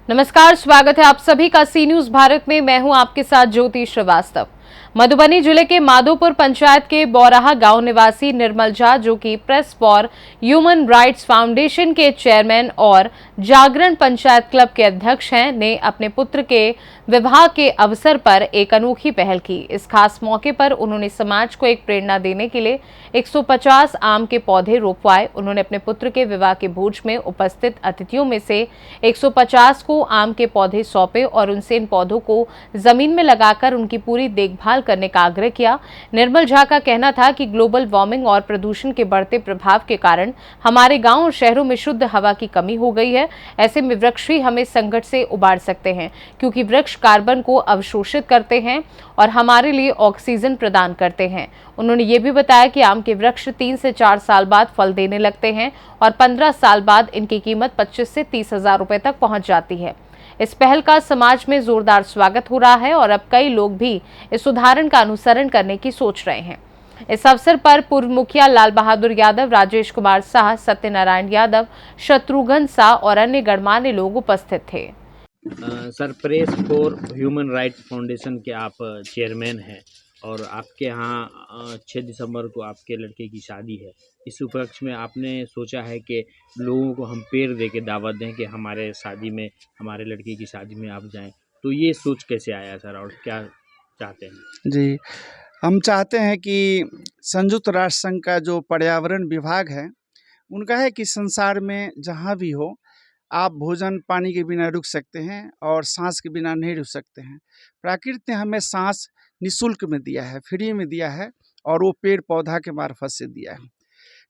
नमस्कार, स्वागत है आप सभी का सी न्यूज भारत में। मैं हूं आपके साथ ज्योति श्रीवास्तव। मधुबनी जिले के माधोपुर पंचायत के बौराहा गांव निवासी निर्मल झा, जो कि press for human rights foundation के चेयरमैन और जागरण पंचायत क्लब के अध्यक्ष हैं, ने अपने पुत्र के विवाह के अवसर पर एक अनोखी पहल की। इस खास मौके पर उन्होंने समाज को एक प्रेरणा देने के लिए 150 आम के पौधे रोपवाए। उन्होंने अपने पुत्र के विवाह के भोज में उपस्थित अतिथियों में से 150 को आम के पौधे सौंपे और उनसे इन पौधों को जमीन में लगाकर उनकी पूरी देखभाल करने का आग्रह किया। निर्मल झा का कहना था कि ग्लोबल वार्मिंग और प्रदूषण के बढ़ते प्रभाव के कारण हमारे गांव और शहरों में शुद्ध हवा की कमी हो गई है। ऐसे में वृक्ष ही हमें संकट से उबार सकते हैं, क्योंकि वृक्ष कार्बन को अवशोषित करते हैं और हमारे लिए ऑक्सीजन प्रदान करते हैं। उन्होंने ये भी बताया कि आम के वृक्ष 3 से 4 साल बाद फल देने लगते हैं और 15 साल बाद इनकी कीमत 25 से 30 हजार रुपए तक पहुंच जाती है। इस पहल का समाज में जोरदार स्वागत हो रहा है और अब कई लोग भी इस उदाहरण का अनुसरण करने की सोच रहे हैं। इस अवसर पर पूर्व मुखिया लाल बहादुर यादव, राजेश कुमार शाह, सत्यनारायण यादव, शत्रुघ्न शाह और अन्य गणमान्य लोग उपस्थित थे। Sir, press for human rights foundation के आप चेयरमैन हैं और आपके यहाँ 6 दिसंबर को आपके लड़के की शादी है। इस उपलक्ष्य में आपने सोचा है कि लोगों को हम पेड़ दे के दावत दें कि हमारे शादी में, हमारे लड़के की शादी में आप जाएं। तो ये सोच कैसे आया सर, और क्या चाहते हैं? जी, हम चाहते हैं कि संयुक्त राष्ट्र संघ का जो पर्यावरण विभाग है, उनका है कि संसार में जहाँ भी हो, आप भोजन पानी के बिना रुक सकते हैं और सांस के बिना नहीं रुक सकते हैं। प्रकृति ने हमें सांस निःशुल्क में दिया है, फ्री में दिया है, और वो पेड़ पौधा के मार्फत से दिया है,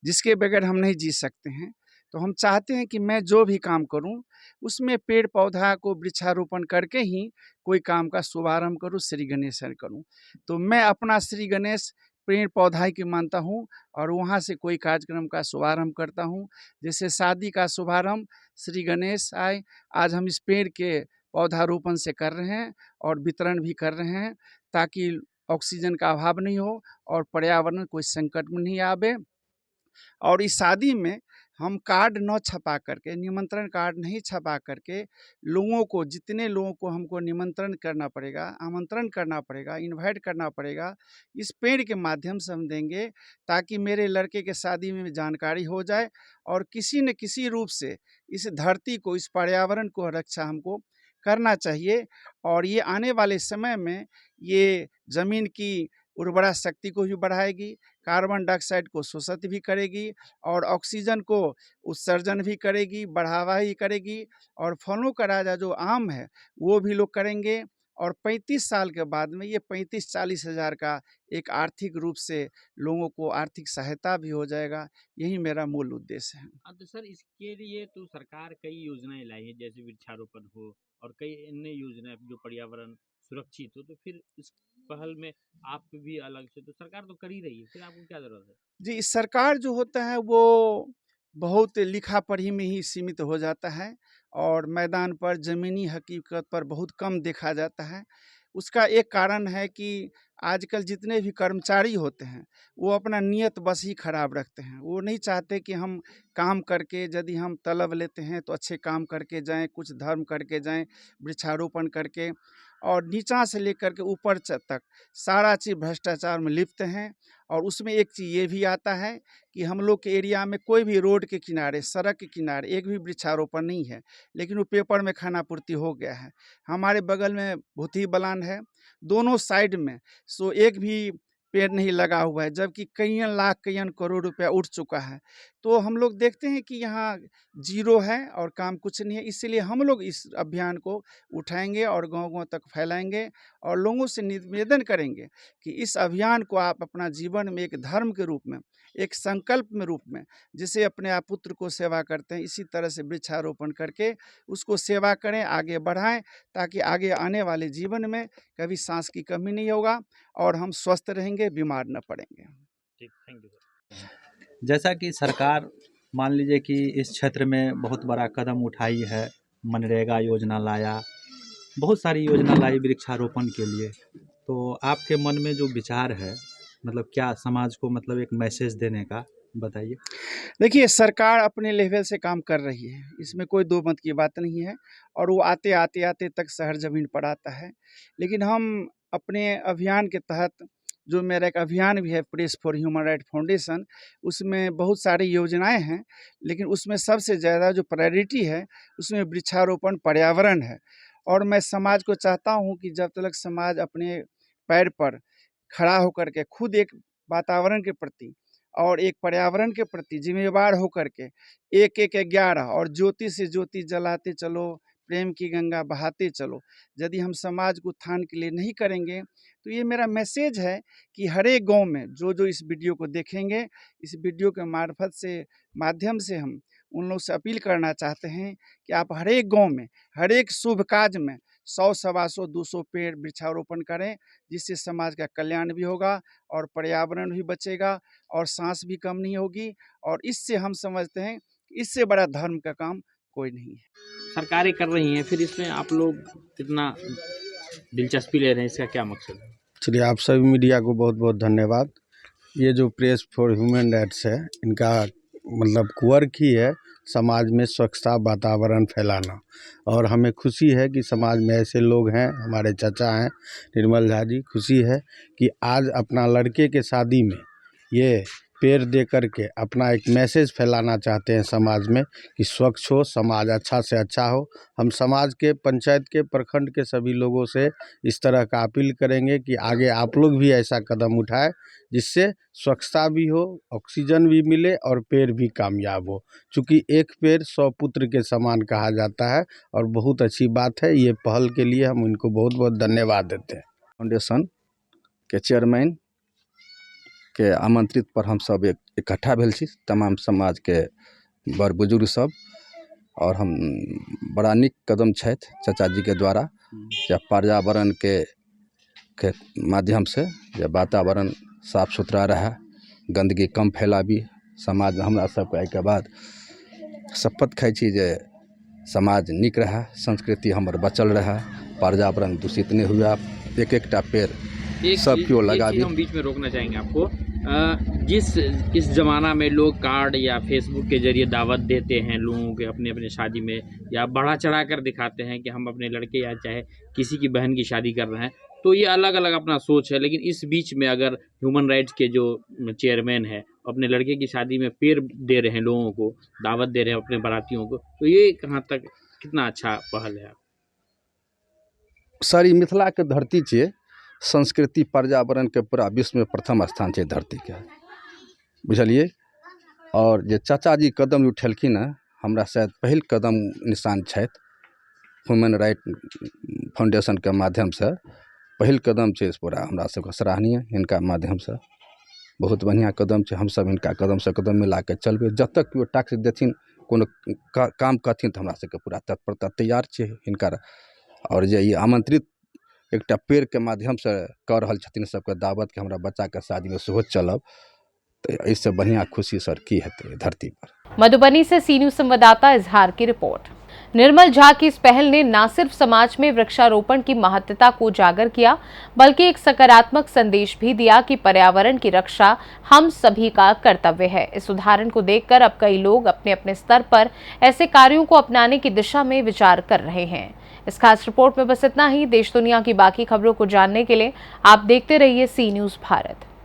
जिसके बगैर हम नहीं जी सकते हैं। तो हम चाहते हैं कि मैं जो भी काम करूं, उसमें पेड़ पौधा को वृक्षारोपण करके ही कोई काम का शुभारंभ करूं, श्री गणेश करूं। तो मैं अपना श्री गणेश पेड़ पौधा की मानता हूं और वहां से कोई कार्यक्रम का शुभारंभ करता हूं। जैसे शादी का शुभारंभ श्री गणेश आए, आज हम इस पेड़ के पौधारोपण से कर रहे हैं और वितरण भी कर रहे हैं, ताकि ऑक्सीजन का अभाव नहीं हो और पर्यावरण कोई संकट में नहीं आवे। और इस शादी में हम कार्ड न छपा करके, निमंत्रण कार्ड नहीं छपा करके, लोगों को, जितने लोगों को हमको निमंत्रण करना पड़ेगा, आमंत्रण करना पड़ेगा, इनवाइट करना पड़ेगा, इस पेड़ के माध्यम से हम देंगे, ताकि मेरे लड़के के शादी में जानकारी हो जाए और किसी न किसी रूप से इस धरती को, इस पर्यावरण को रक्षा हमको करना चाहिए। और ये आने वाले समय में ये ज़मीन की उर्वरा शक्ति को भी बढ़ाएगी, कार्बन डाइऑक्साइड को शोषित भी करेगी और ऑक्सीजन को उत्सर्जन भी करेगी, बढ़ावा ही करेगी। और फलों का राजा जो आम है, वो भी लोग करेंगे और 35 साल के बाद में ये 35-40 हज़ार का एक आर्थिक रूप से लोगों को आर्थिक सहायता भी हो जाएगा। यही मेरा मूल उद्देश्य है। तो सर, इसके लिए तो सरकार कई योजनाएं लाई है, जैसे वृक्षारोपण हो और कई अन्य योजनाएं जो पर्यावरण सुरक्षित हो। तो फिर इस पहल में आप भी अलग से, तो सरकार तो कर ही रही है, फिर आपको क्या जरूरत है? जी, सरकार जो होता है वो बहुत लिखा पढ़ी में ही सीमित हो जाता है और मैदान पर ज़मीनी हकीकत पर बहुत कम देखा जाता है। उसका एक कारण है कि आजकल जितने भी कर्मचारी होते हैं, वो अपना नियत बस ही खराब रखते हैं। वो नहीं चाहते कि हम काम करके, यदि हम तलब लेते हैं तो अच्छे काम करके जाएं, कुछ धर्म करके जाएं, वृक्षारोपण करके। और नीचा से लेकर के ऊपर तक सारा चीज़ भ्रष्टाचार में लिप्त हैं। और उसमें एक चीज़ ये भी आता है कि हम लोग के एरिया में कोई भी रोड के किनारे, सड़क के किनारे एक भी वृक्षारोपण नहीं है, लेकिन वो पेपर में खानापूर्ति हो गया है। हमारे बगल में भूतही बलान है, दोनों साइड में सो एक भी पेड़ नहीं लगा हुआ है, जबकि कई लाख कई करोड़ रुपया उठ चुका है। तो हम लोग देखते हैं कि यहाँ जीरो है और काम कुछ नहीं है। इसलिए हम लोग इस अभियान को उठाएंगे और गांव-गांव तक फैलाएंगे और लोगों से निवेदन करेंगे कि इस अभियान को आप अपना जीवन में एक धर्म के रूप में, एक संकल्प में रूप में, जैसे अपने आप पुत्र को सेवा करते हैं, इसी तरह से वृक्षारोपण करके उसको सेवा करें, आगे बढ़ाएं, ताकि आगे आने वाले जीवन में कभी सांस की कमी नहीं होगा और हम स्वस्थ रहेंगे, बीमार न पड़ेंगे। ठीक, थैंक यू। जैसा कि सरकार मान लीजिए कि इस क्षेत्र में बहुत बड़ा कदम उठाई है, मनरेगा योजना लाया, बहुत सारी योजना लाई वृक्षारोपण के लिए। तो आपके मन में जो विचार है मतलब क्या समाज को मतलब एक मैसेज देने का बताइए। देखिए, सरकार अपने लेवल से काम कर रही है, इसमें कोई दो मत की बात नहीं है, और वो आते आते आते तक शहर ज़मीन पर आता है। लेकिन हम अपने अभियान के तहत, जो मेरा एक अभियान भी है press for human right foundation, उसमें बहुत सारी योजनाएं हैं, लेकिन उसमें सबसे ज़्यादा जो प्रायोरिटी है उसमें वृक्षारोपण पर्यावरण है। और मैं समाज को चाहता हूँ कि जब तक समाज अपने पैर पर खड़ा होकर के खुद एक वातावरण के प्रति और एक पर्यावरण के प्रति जिम्मेवार होकर के 1-1-11 और ज्योति से ज्योति जलाते चलो, प्रेम की गंगा बहाते चलो, यदि हम समाज को उत्थान के लिए नहीं करेंगे, तो ये मेरा मैसेज है कि हर एक गाँव में जो इस वीडियो को देखेंगे, इस वीडियो के माध्यम से हम उन लोग से अपील करना चाहते हैं कि आप हर एक गाँव में, हर एक शुभ कार्य में 100, 125, 200 पेड़ वृक्षारोपण करें, जिससे समाज का कल्याण भी होगा और पर्यावरण भी बचेगा और सांस भी कम नहीं होगी। और इससे हम समझते हैं कि इससे बड़ा धर्म का काम कोई नहीं है। सरकारें कर रही हैं, फिर इसमें आप लोग कितना दिलचस्पी ले रहे हैं, इसका क्या मकसद है? चलिए, आप सभी मीडिया को बहुत बहुत धन्यवाद। ये जो प्रेस फॉर ह्यूमन राइट्स है, इनका मतलब वर्क ही है समाज में स्वच्छता वातावरण फैलाना, और हमें खुशी है कि समाज में ऐसे लोग हैं। हमारे चाचा हैं निर्मल झा जी, खुशी है कि आज अपना लड़के के शादी में ये पेड़ दे करके अपना एक मैसेज फैलाना चाहते हैं समाज में कि स्वच्छ हो, समाज अच्छा से अच्छा हो। हम समाज के, पंचायत के, प्रखंड के सभी लोगों से इस तरह का अपील करेंगे कि आगे आप लोग भी ऐसा कदम उठाएं, जिससे स्वच्छता भी हो, ऑक्सीजन भी मिले और पेड़ भी कामयाब हो। चूँकि एक पेड़ 100 पुत्र के समान कहा जाता है, और बहुत अच्छी बात है। ये पहल के लिए हम इनको बहुत बहुत धन्यवाद देते हैं। फाउंडेशन के चेयरमैन के आमंत्रित पर हम सब इकट्ठा भेल छी, तमाम समाज के बड़ बुजुर्ग सब, और हम बड़ा नीक कदम छथि चाचा जी के द्वारा, जे पर्यावरण के माध्यम से जे वातावरण साफ सुथरा रहे, गंदगी कम फैलाबी समाज में। हमरा सबके एहि के बाद शपथ खाइ छी जे समाज नीक रहे, संस्कृति हमर बचल रहे, पर्यावरण दूषित नहीं हुआ। एक पेड़ सब क्यों लगा भी। हम बीच में रोकना चाहेंगे आपको। इस ज़माना में लोग कार्ड या फेसबुक के जरिए दावत देते हैं लोगों के अपने अपने शादी में, या बढ़ा चढ़ा कर दिखाते हैं कि हम अपने लड़के या चाहे किसी की बहन की शादी कर रहे हैं, तो ये अलग अलग अपना सोच है। लेकिन इस बीच में अगर ह्यूमन राइट्स के जो चेयरमैन है अपने लड़के की शादी में पेड़ दे रहे हैं, लोगों को दावत दे रहे हैं अपने बारातियों को, तो ये कहाँ तक कितना अच्छा पहल है? सारी मिथिला के धरती छै, संस्कृति पर्यावरण के पूरा विश्व में प्रथम स्थान छै धरती के, बुझलिए। और जे चाचा जी कदम उठेलखिन हैं, हमरा शायद पहिल कदम निशान छथि ह्यूमन राइट फाउंडेशन के माध्यम से, पहिल कदम छै पूरा हमरा सबके सराहनीय। इनका माध्यम से बहुत बढ़िया कदम छै, हम सब इनका कदम से कदम मिला के चलबै। जब तक केओ टैक्स देथिन, कोनो काम करथिन, तो हमरा सबके पूरा तत्परता तैयार छै हिनकर। और जे ये आमंत्रित एकटा पेड़ के माध्यम से कर रहल छथिन सबके दावत के हमरा बच्चा के शादी में सेहो चलब, तो इससे बढ़िया खुशी सर की हेतै धरती पर। मधुबनी से सी न्यूज़ संवाददाता इजहार की रिपोर्ट। निर्मल झा की इस पहल ने न सिर्फ समाज में वृक्षारोपण की महत्ता को उजागर किया, बल्कि एक सकारात्मक संदेश भी दिया कि पर्यावरण की रक्षा हम सभी का कर्तव्य है। इस उदाहरण को देखकर अब कई लोग अपने अपने स्तर पर ऐसे कार्यों को अपनाने की दिशा में विचार कर रहे हैं। इस खास रिपोर्ट में बस इतना ही। देश दुनिया की बाकी खबरों को जानने के लिए आप देखते रहिए सी न्यूज़ भारत।